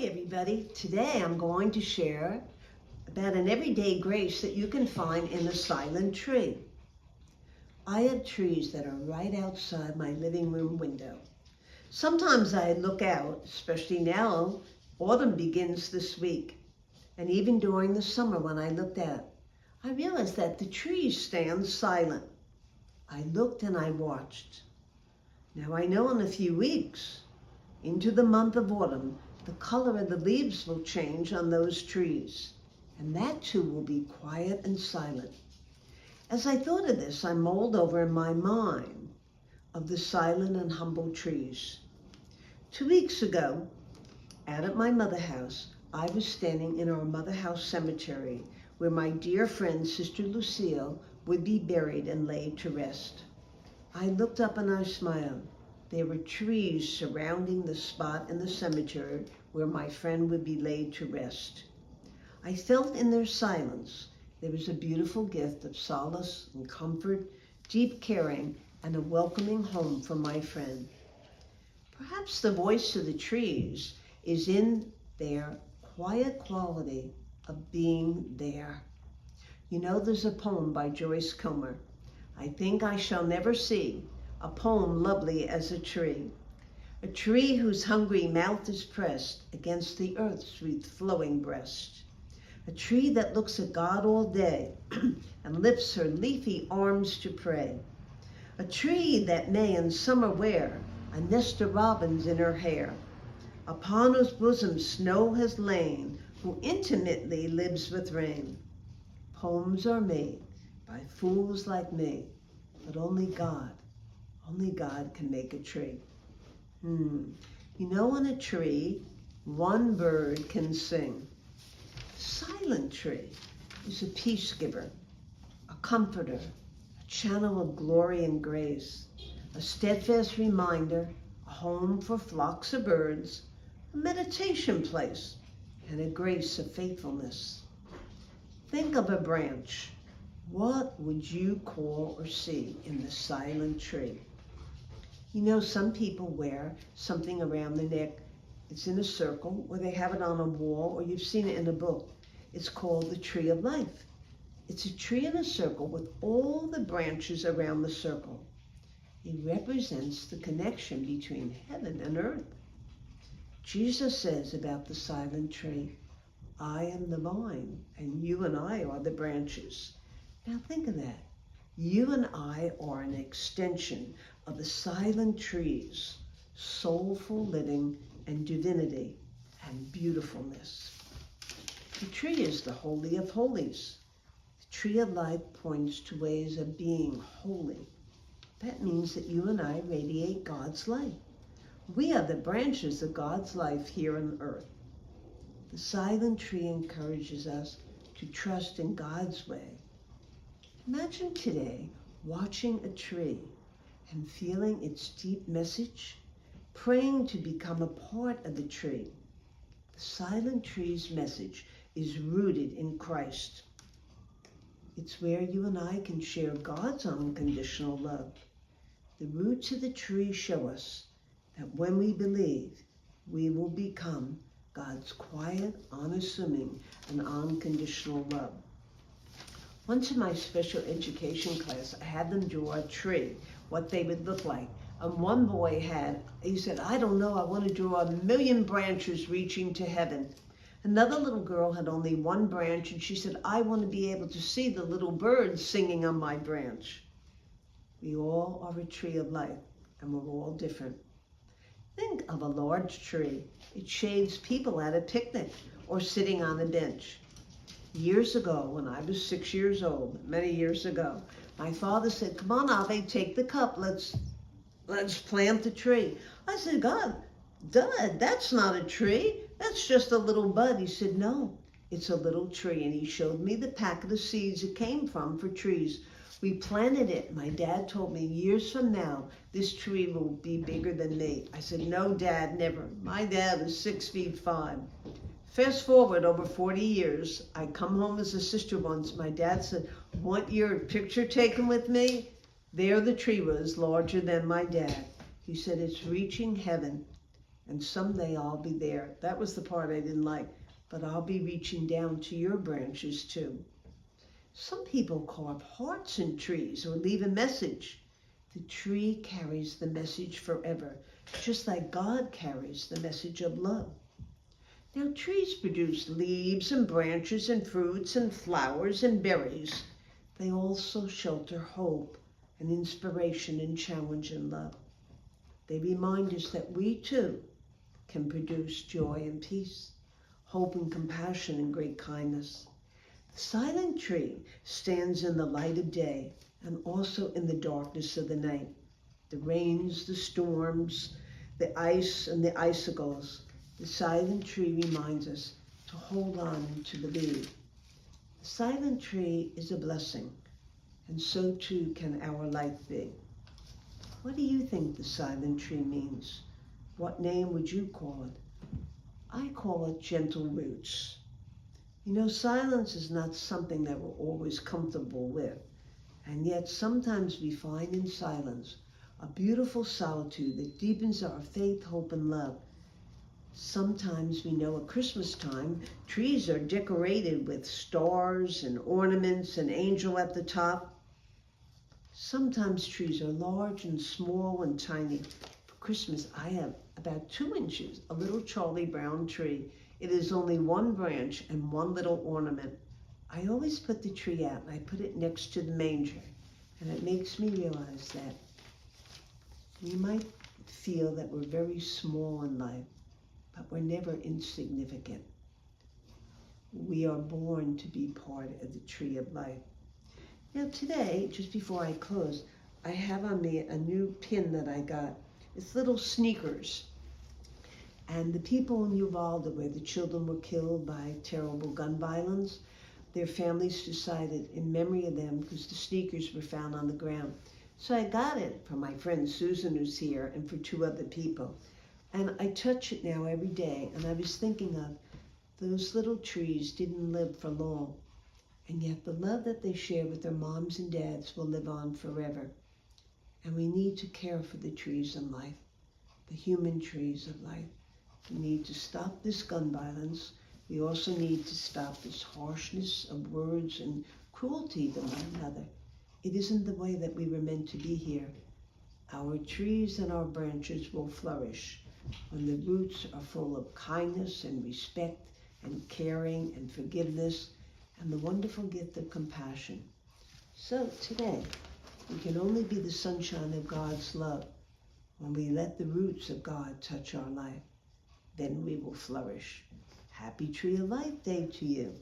everybody. Today I'm going to share about an everyday grace that you can find in the silent tree. I have trees that are right outside my living room window. Sometimes I look out, especially now, autumn begins this week. And even during the summer when I looked out, I realized that the trees stand silent. I looked and I watched. Now I know in a few weeks, into the month of autumn, the color of the leaves will change on those trees, and that too will be quiet and silent. As I thought of this, I mulled over in my mind of the silent and humble trees. 2 weeks ago, out at my mother house, I was standing in our mother house cemetery where my dear friend, Sister Lucille, would be buried and laid to rest. I looked up and I smiled. There were trees surrounding the spot in the cemetery where my friend would be laid to rest. I felt in their silence there was a beautiful gift of solace and comfort, deep caring, and a welcoming home for my friend. Perhaps the voice of the trees is in their quiet quality of being there. You know, there's a poem by Joyce Kilmer, I Think I Shall Never See, a poem lovely as a tree whose hungry mouth is pressed against the earth's sweet flowing breast, a tree that looks at God all day and lifts her leafy arms to pray, a tree that may in summer wear a nest of robins in her hair, upon whose bosom snow has lain, who intimately lives with rain. Poems are made by fools like me, but only God can make a tree. You know, on a tree, one bird can sing. Silent tree is a peace giver, a comforter, a channel of glory and grace, a steadfast reminder, a home for flocks of birds, a meditation place, and a grace of faithfulness. Think of a branch. What would you call or see in the silent tree? You know, some people wear something around their neck. It's in a circle, or they have it on a wall, or you've seen it in a book. It's called the tree of life. It's a tree in a circle with all the branches around the circle. It represents the connection between heaven and earth. Jesus says about the silent tree, I am the vine, and you and I are the branches. Now think of that. You and I are an extension of the silent trees, soulful living and divinity and beautifulness. The tree is the Holy of Holies. The tree of life points to ways of being holy. That means that you and I radiate God's light. We are the branches of God's life here on earth. The silent tree encourages us to trust in God's way. Imagine today watching a tree and feeling its deep message, praying to become a part of the tree. The silent tree's message is rooted in Christ. It's where you and I can share God's unconditional love. The roots of the tree show us that when we believe, we will become God's quiet, unassuming, and unconditional love. Once in my special education class, I had them draw a tree, what they would look like. And one boy he said, I don't know, I want to draw 1,000,000 branches reaching to heaven. Another little girl had only one branch, and she said, I want to be able to see the little birds singing on my branch. We all are a tree of life, and we're all different. Think of a large tree. It shades people at a picnic or sitting on a bench. Years ago, when I was 6 years old, many years ago, my father said, come on, Ave, take the cup, let's plant the tree. I said, God, Dad, that's not a tree, that's just a little bud. He said, no, it's a little tree. And he showed me the packet of seeds it came from for trees. We planted it. My dad told me years from now, this tree will be bigger than me. I said, no, Dad, never. My dad was 6'5". Fast forward over 40 years, I come home as a sister once. My dad said, want your picture taken with me? There the tree was, larger than my dad. He said, it's reaching heaven. and someday I'll be there. That was the part I didn't like, but I'll be reaching down to your branches too. Some people carve hearts in trees or leave a message. The tree carries the message forever, just like God carries the message of love. Now, trees produce leaves and branches and fruits and flowers and berries. They also shelter hope and inspiration and challenge and love. They remind us that we too can produce joy and peace, hope and compassion and great kindness. The silent tree stands in the light of day and also in the darkness of the night. The rains, the storms, the ice and the icicles. The silent tree reminds us to hold on and to believe. The silent tree is a blessing, and so too can our life be. What do you think the silent tree means? What name would you call it? I call it gentle roots. You know, silence is not something that we're always comfortable with, and yet sometimes we find in silence a beautiful solitude that deepens our faith, hope, and love. Sometimes we know at Christmas time, trees are decorated with stars and ornaments and angel at the top. Sometimes trees are large and small and tiny. For Christmas, I have about 2 inches, a little Charlie Brown tree. It is only one branch and one little ornament. I always put the tree out and I put it next to the manger. And it makes me realize that we might feel that we're very small in life, but we're never insignificant. We are born to be part of the tree of life. Now today, just before I close, I have on me a new pin that I got. It's little sneakers. And the people in Uvalde, where the children were killed by terrible gun violence, their families decided in memory of them, because the sneakers were found on the ground. So I got it for my friend Susan, who's here, and for 2 other people. And I touch it now every day, and I was thinking of those little trees didn't live for long, and yet the love that they share with their moms and dads will live on forever. And we need to care for the trees in life, the human trees of life. We need to stop this gun violence. We also need to stop this harshness of words and cruelty to one another. It isn't the way that we were meant to be here. Our trees and our branches will flourish when the roots are full of kindness and respect and caring and forgiveness and the wonderful gift of compassion. So today, we can only be the sunshine of God's love when we let the roots of God touch our life. Then we will flourish. Happy Tree of Life Day to you.